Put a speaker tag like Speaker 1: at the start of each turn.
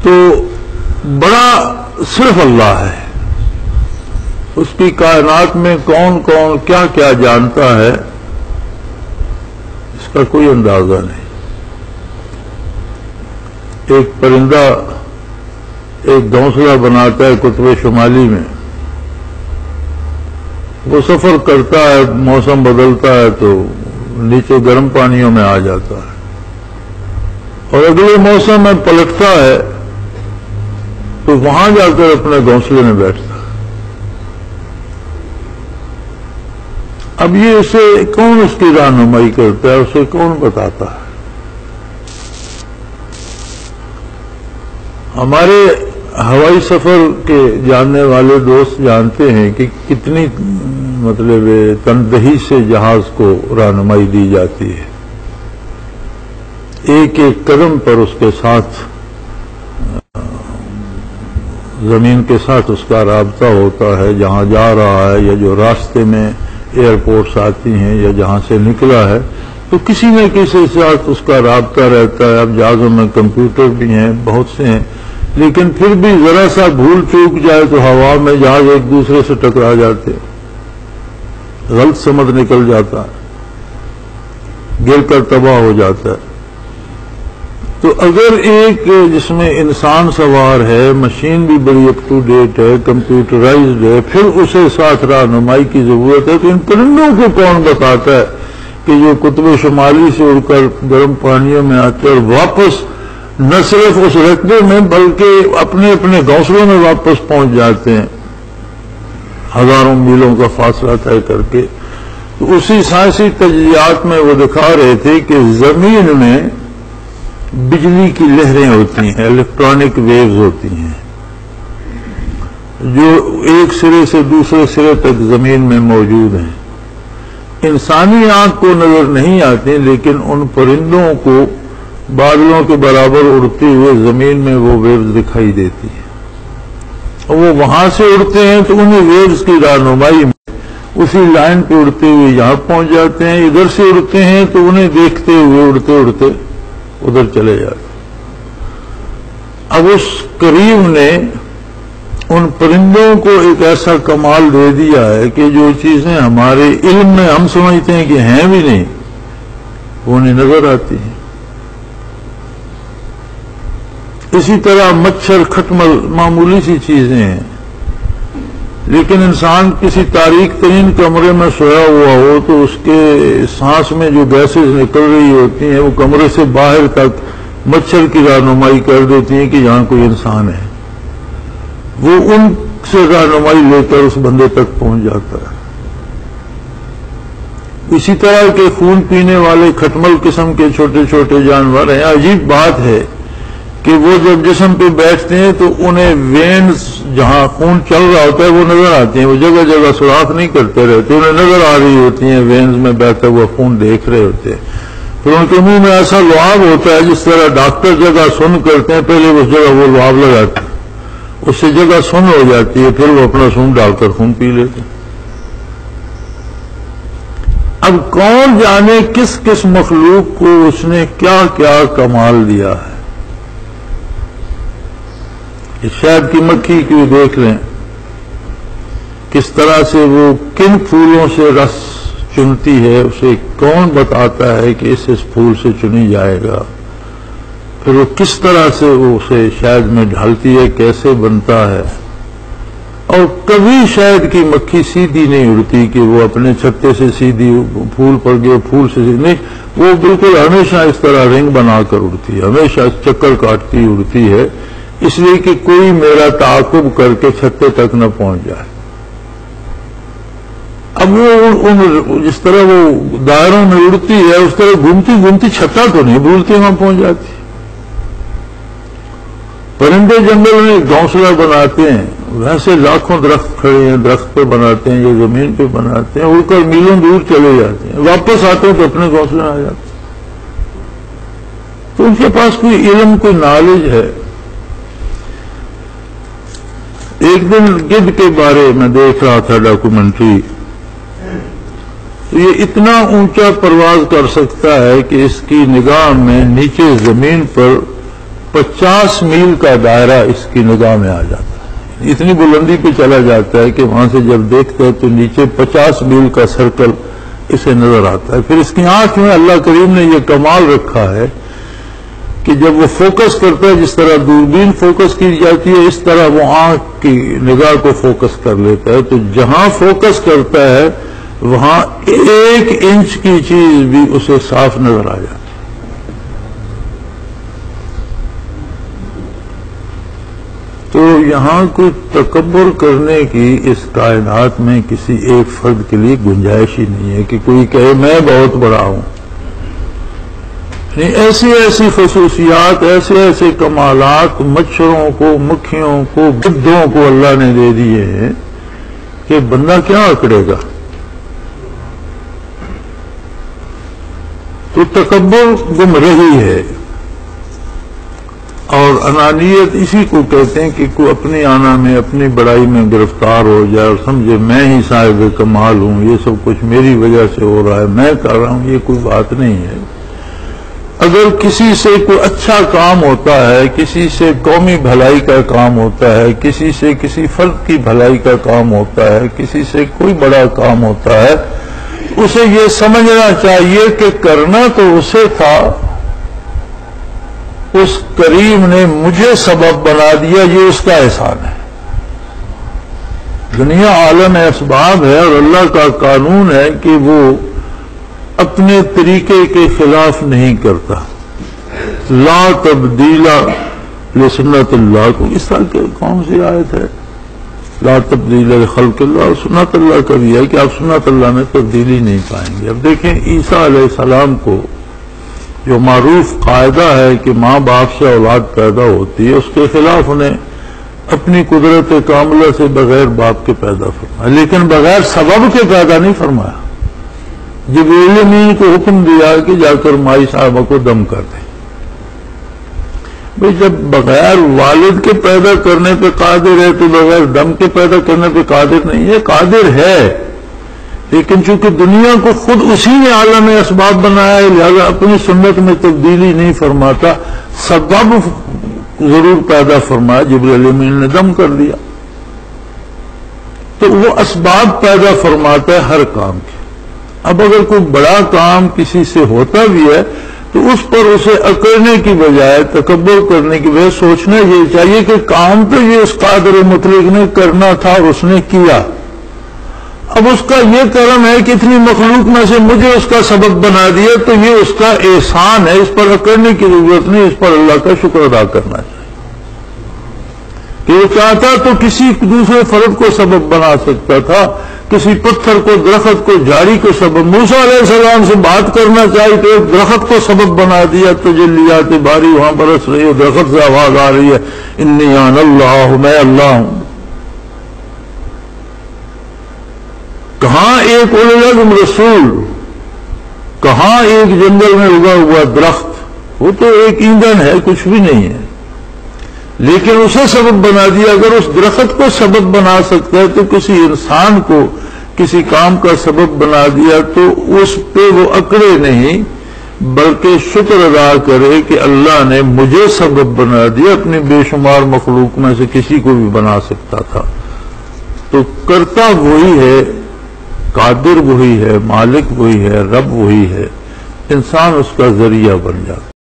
Speaker 1: تو بڑا صرف اللہ ہے. اس کی کائنات میں کون کون کیا کیا جانتا ہے اس کا کوئی اندازہ نہیں. ایک پرندہ ایک گھونسلہ بناتا ہے قطب شمالی میں، وہ سفر کرتا ہے، موسم بدلتا ہے تو نیچے گرم پانیوں میں آ جاتا ہے، اور اگلے موسم میں پلٹتا ہے تو وہاں جا کر اپنے گھونسلے میں بیٹھتا ہے. اب یہ اسے کون اس کی رہنمائی کرتا ہے، اسے کون بتاتا ہے؟ ہمارے ہوائی سفر کے جاننے والے دوست جانتے ہیں کہ کتنی مطلب تندہی سے جہاز کو رہنمائی دی جاتی ہے. ایک ایک قدم پر اس کے ساتھ زمین کے ساتھ اس کا رابطہ ہوتا ہے، جہاں جا رہا ہے یا جو راستے میں ایئرپورٹس آتی ہیں یا جہاں سے نکلا ہے تو کسی نہ کسی ساتھ اس کا رابطہ رہتا ہے. اب جہازوں میں کمپیوٹر بھی ہیں، بہت سے ہیں، لیکن پھر بھی ذرا سا بھول چوک جائے تو ہوا میں جہاز ایک دوسرے سے ٹکرا جاتے، غلط سمت نکل جاتا ہے، گر کر تباہ ہو جاتا ہے. تو اگر ایک جس میں انسان سوار ہے، مشین بھی بڑی اپ ٹو ڈیٹ ہے، کمپیوٹرائزڈ ہے، پھر اسے ساتھ رہنمائی کی ضرورت ہے، تو ان پرندوں کو کون بتاتا ہے کہ جو قطب شمالی سے اڑ کر گرم پانیوں میں آتے اور واپس نہ صرف اس رقبے میں بلکہ اپنے اپنے گھونسلوں میں واپس پہنچ جاتے ہیں ہزاروں میلوں کا فاصلہ طے کر کے. تو اسی سائنسی تجزیات میں وہ دکھا رہے تھے کہ زمین میں بجلی کی لہریں ہوتی ہیں، الیکٹرانک ویوز ہوتی ہیں، جو ایک سرے سے دوسرے سرے تک زمین میں موجود ہیں. انسانی آنکھ کو نظر نہیں آتی، لیکن ان پرندوں کو بادلوں کے برابر اڑتے ہوئے زمین میں وہ ویوز دکھائی دیتی ہیں. اور وہ وہاں سے اڑتے ہیں تو انہیں ویوز کی رہنمائی میں اسی لائن پہ اڑتے ہوئے یہاں پہنچ جاتے ہیں. ادھر سے اڑتے ہیں تو انہیں دیکھتے ہوئے اڑتے اڑتے ادھر چلے جاتے. اب اس کریم نے ان پرندوں کو ایک ایسا کمال دے دیا ہے کہ جو چیزیں ہمارے علم میں ہم سمجھتے ہیں کہ ہیں بھی نہیں، وہ انہیں نظر آتی ہیں. اسی طرح مچھر کھٹمل معمولی سی چیزیں ہیں، لیکن انسان کسی تاریک ترین کمرے میں سویا ہوا ہو تو اس کے سانس میں جو گیسز نکل رہی ہوتی ہیں وہ کمرے سے باہر تک مچھر کی رہنمائی کر دیتی ہیں کہ یہاں کوئی انسان ہے. وہ ان سے رہنمائی لے کر اس بندے تک پہنچ جاتا ہے. اسی طرح کے خون پینے والے کھٹمل قسم کے چھوٹے چھوٹے جانور ہیں. عجیب بات ہے کہ وہ جب جسم پہ بیٹھتے ہیں تو انہیں وینز جہاں خون چل رہا ہوتا ہے وہ نظر آتے ہیں، وہ جگہ جگہ سوراخ نہیں کرتے رہتے، انہیں نظر آ رہی ہوتی ہیں، وینز میں بہتا ہوا خون دیکھ رہے ہوتے ہیں. پھر ان کے منہ میں ایسا لعاب ہوتا ہے جس طرح ڈاکٹر جگہ سن کرتے ہیں، پہلے اس جگہ وہ لعاب لگاتے ہیں، اس سے جگہ سن ہو جاتی ہے، پھر وہ اپنا سون ڈال کر خون پی لیتے ہیں. اب کون جانے کس کس مخلوق کو اس نے کیا کیا کمال دیا ہے. شہد کی مکھی کی دیکھ لیں، کس طرح سے وہ کن پھولوں سے رس چنتی ہے، اسے کون بتاتا ہے کہ اس پھول سے چنی جائے گا. پھر وہ کس طرح سے وہ اسے شہد میں ڈھالتی ہے، کیسے بنتا ہے. اور کبھی شہد کی مکھی سیدھی نہیں اڑتی کہ وہ اپنے چھتے سے سیدھی پھول پر گئے پھول سے سیدھی نہیں، وہ بالکل ہمیشہ اس طرح رنگ بنا کر اڑتی ہے، ہمیشہ چکر کاٹتی اڑتی ہے، اس لیے کہ کوئی میرا تعاقب کر کے چھتے تک نہ پہنچ جائے. اب وہ جس طرح وہ دائروں میں اڑتی ہے اس طرح گھومتی گھومتی چھتا تو نہیں بھولتی، وہاں پہنچ جاتی. پرندے جنگل میں گھونسلہ بناتے ہیں، ویسے لاکھوں درخت کھڑے ہیں، درخت پہ بناتے ہیں یا زمین پہ بناتے ہیں، اڑ کر میلوں دور چلے جاتے ہیں، واپس آتے ہیں تو اپنے گھونسلے آ جاتے ہیں. تو ان کے پاس کوئی علم کوئی نالج ہے. ایک دن گدھ کے بارے میں دیکھ رہا تھا ڈاکومنٹری، تو یہ اتنا اونچا پرواز کر سکتا ہے کہ اس کی نگاہ میں نیچے زمین پر 50 میل کا دائرہ اس کی نگاہ میں آ جاتا ہے، اتنی بلندی پہ چلا جاتا ہے کہ وہاں سے جب دیکھتا ہے تو نیچے 50 میل کا سرکل اسے نظر آتا ہے۔ پھر اس کی آنکھ میں اللہ کریم نے یہ کمال رکھا ہے کہ جب وہ فوکس کرتا ہے، جس طرح دوربین فوکس کی جاتی ہے، اس طرح وہ آنکھ کی نگاہ کو فوکس کر لیتا ہے، تو جہاں فوکس کرتا ہے وہاں 1 انچ کی چیز بھی اسے صاف نظر آ جاتی ہے۔ تو یہاں کوئی تکبر کرنے کی اس کائنات میں کسی ایک فرد کے لیے گنجائش ہی نہیں ہے کہ کوئی کہے میں بہت بڑا ہوں۔ ایسی ایسی خصوصیات، ایسے ایسے کمالات مچھروں کو، مکھیوں کو، گدھوں کو اللہ نے دے دیے ہیں کہ بندہ کیا اکڑے گا۔ تو تکبر گمراہی ہے، اور انانیت اسی کو کہتے ہیں کہ کوئی اپنی آنا میں، اپنی بڑائی میں گرفتار ہو جائے اور سمجھے میں ہی صاحب کمال ہوں، یہ سب کچھ میری وجہ سے ہو رہا ہے، میں کر رہا ہوں، یہ کوئی بات نہیں ہے۔ اگر کسی سے کوئی اچھا کام ہوتا ہے، کسی سے قومی بھلائی کا کام ہوتا ہے، کسی سے کسی فرد کی بھلائی کا کام ہوتا ہے، کسی سے کوئی بڑا کام ہوتا ہے، اسے یہ سمجھنا چاہیے کہ کرنا تو اسے تھا، اس کریم نے مجھے سبب بنا دیا، یہ اس کا احسان ہے۔ دنیا عالم اسباب ہے، اور اللہ کا قانون ہے کہ وہ اپنے طریقے کے خلاف نہیں کرتا۔ لا تبدیل لسنت اللہ، کو اس طرح کی کون سی آیت ہے؟ لا تبدیل لخلق اللہ، اور سنت اللہ کا بھی ہے کہ آپ سنت اللہ میں تبدیلی نہیں پائیں گے۔ اب دیکھیں عیسیٰ علیہ السلام کو جو معروف قاعدہ ہے کہ ماں باپ سے اولاد پیدا ہوتی ہے، اس کے خلاف انہیں اپنی قدرت کاملہ سے بغیر باپ کے پیدا فرمایا، لیکن بغیر سبب کے پیدا نہیں فرمایا۔ جبریل امین کو حکم دیا کہ جا کر مائی صاحبہ کو دم کر دیں۔ بھئی جب بغیر والد کے پیدا کرنے پہ قادر ہے تو بغیر دم کے پیدا کرنے پہ قادر نہیں ہے؟ قادر ہے، لیکن چونکہ دنیا کو خود اسی نے عالم اسباب بنایا ہے، لہذا اپنی سنت میں تبدیلی نہیں فرماتا، سبب ضرور پیدا فرمایا، جبریل امین نے دم کر دیا۔ تو وہ اسباب پیدا فرماتا ہے ہر کام کے۔ اب اگر کوئی بڑا کام کسی سے ہوتا بھی ہے تو اس پر اسے اکڑنے کی بجائے، تکبر کرنے کی بجائے سوچنا یہ چاہیے کہ کام تو یہ اس قادر مطلق نے کرنا تھا اور اس نے کیا۔ اب اس کا یہ کرم ہے کہ اتنی مخلوق میں سے مجھے اس کا سبب بنا دیا، تو یہ اس کا احسان ہے، اس پر اکڑنے کی ضرورت نہیں، اس پر اللہ کا شکر ادا کرنا چاہیے۔ کہ وہ چاہتا تو کسی دوسرے فرد کو سبب بنا سکتا تھا، کسی پتھر کو، درخت کو، جھاڑی کو سبب۔ موسیٰ علیہ السلام سے بات کرنا چاہیے تو ایک درخت کو سبب بنا دیا، تجلیات باری وہاں برس رہی ہے، درخت سے آواز آ رہی ہے انی انا اللہ، میں اللہ ہوں۔ کہاں ایک اولو رسول، کہاں ایک جنگل میں اگا ہوا درخت، وہ تو ایک ایندھن ہے، کچھ بھی نہیں ہے، لیکن اسے سبب بنا دیا۔ اگر اس درخت کو سبب بنا سکتا ہے تو کسی انسان کو کسی کام کا سبب بنا دیا تو اس پہ وہ اکڑے نہیں، بلکہ شکر ادا کرے کہ اللہ نے مجھے سبب بنا دیا، اپنی بے شمار مخلوق میں سے کسی کو بھی بنا سکتا تھا۔ تو کرتا وہی ہے، قادر وہی ہے، مالک وہی ہے، رب وہی ہے، انسان اس کا ذریعہ بن جاتا۔